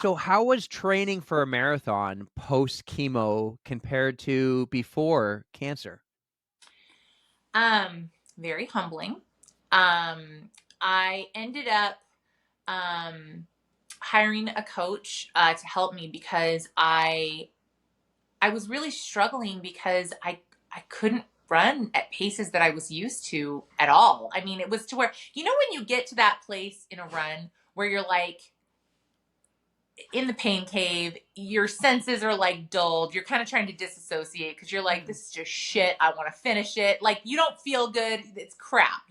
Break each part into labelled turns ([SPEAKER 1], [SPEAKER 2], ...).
[SPEAKER 1] So how was training for a marathon post chemo compared to before cancer?
[SPEAKER 2] Very humbling. I ended up um, hiring a coach to help me because I was really struggling because I couldn't run at paces that I was used to at all. I mean, it was to where, when you get to that place in a run where you're like in the pain cave, your senses are like dulled. You're kind of trying to disassociate because you're like,
[SPEAKER 1] Mhm.
[SPEAKER 2] this is just shit. I want to finish it. Like, you don't feel good. It's crap.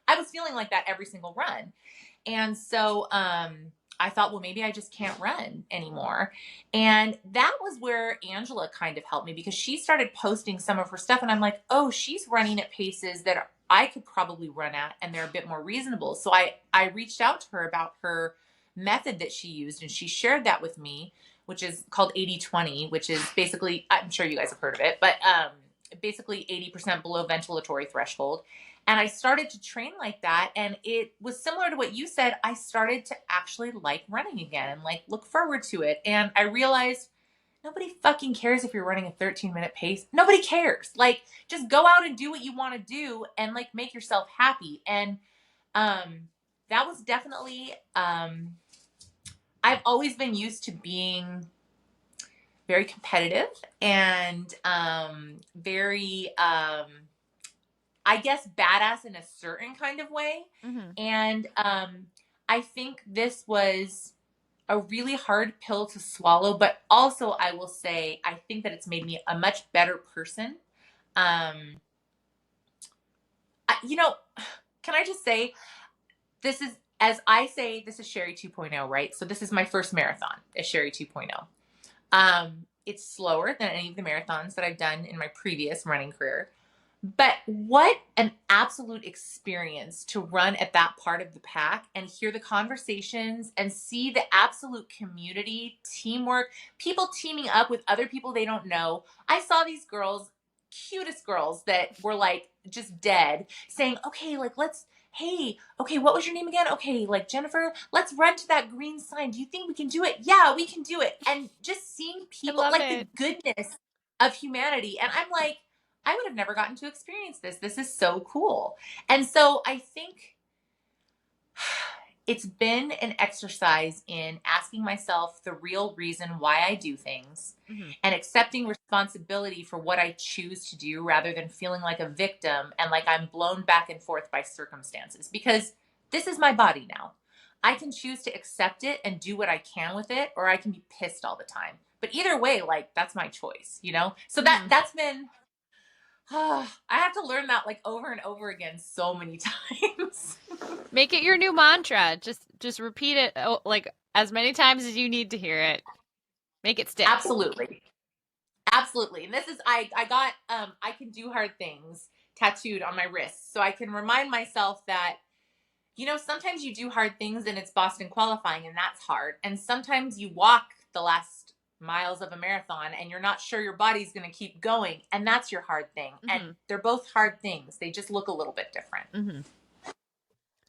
[SPEAKER 2] I was feeling like that every single run. And so I thought, well, maybe I just can't run anymore. And that was where Angela kind of helped me because she started posting some of her stuff. And I'm like, oh, she's running at paces that I could probably run at, and they're a bit more reasonable. So I reached out to her about her method that she used, and she shared that with me, which is called 80-20, which is basically, I'm sure you guys have heard of it, but basically 80% below ventilatory threshold. And I started to train like that. And it was similar to what you said. I started to actually like running again and like look forward to it. And I realized nobody fucking cares if you're running a 13-minute pace. Nobody cares. Like, just go out and do what you want to do and like make yourself happy. And um, that was definitely, I've always been used to being very competitive and very I guess badass in a certain kind of way.
[SPEAKER 3] Mhm.
[SPEAKER 2] And I think this was a really hard pill to swallow, but also I will say I think that it's made me a much better person. Um, you know, can I just say this is, as I say, this is Shari 2.0, right? So this is my first marathon as Shari 2.0. It's slower than any of the marathons that I've done in my previous running career. But what an absolute experience to run at that part of the pack and hear the conversations and see the absolute community, teamwork, people teaming up with other people they don't know. I saw these girls, cutest girls that were like just dead, saying, okay, like hey, okay, what was your name again? Okay, like Jennifer, let's run to that green sign. Do you think we can do it? Yeah, we can do it. And just seeing
[SPEAKER 3] I
[SPEAKER 2] people,
[SPEAKER 3] love
[SPEAKER 2] like the
[SPEAKER 3] it.
[SPEAKER 2] goodness of humanity. And I'm like, I would have never gotten to experience this. This is so cool. And so I think it's been an exercise in asking myself the real reason why I do things
[SPEAKER 3] Mhm.
[SPEAKER 2] and accepting responsibility for what I choose to do rather than feeling like a victim and like I'm blown back and forth by circumstances, because this is my body now. I can choose to accept it and do what I can with it, or I can be pissed all the time. But either way, like, that's my choice. So
[SPEAKER 3] Mhm.
[SPEAKER 2] that's been I have to learn that like over and over again so many times.
[SPEAKER 3] Make it your new mantra. Just repeat it like as many times as you need to hear it. Make it stick.
[SPEAKER 2] Absolutely. Absolutely. And this is I got I can do hard things tattooed on my wrist. So I can remind myself that sometimes you do hard things and it's Boston qualifying and that's hard. And sometimes you walk the last miles of a marathon and you're not sure your body's going to keep going, and that's your hard thing. And
[SPEAKER 3] Mhm.
[SPEAKER 2] they're both hard things. They just look a little bit different.
[SPEAKER 3] Mhm.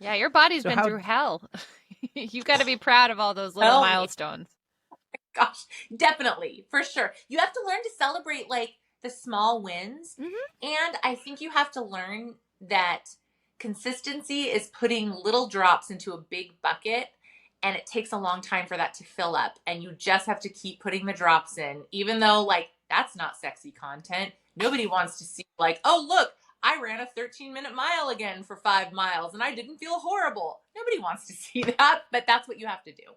[SPEAKER 3] Yeah, your body's
[SPEAKER 1] So
[SPEAKER 3] been
[SPEAKER 1] how
[SPEAKER 3] through hell. You got to be proud of all those little
[SPEAKER 2] Tell me.
[SPEAKER 3] milestones.
[SPEAKER 2] Gosh, definitely, for sure. You have to learn to celebrate like the small wins.
[SPEAKER 3] Mhm.
[SPEAKER 2] And I think you have to learn that consistency is putting little drops into a big bucket, and it takes a long time for that to fill up. And you just have to keep putting the drops in, even though like that's not sexy content. Nobody wants to see like, oh, look, I ran a 13-minute mile again for 5 miles and I didn't feel horrible. Nobody wants to see that, but that's what you have to do.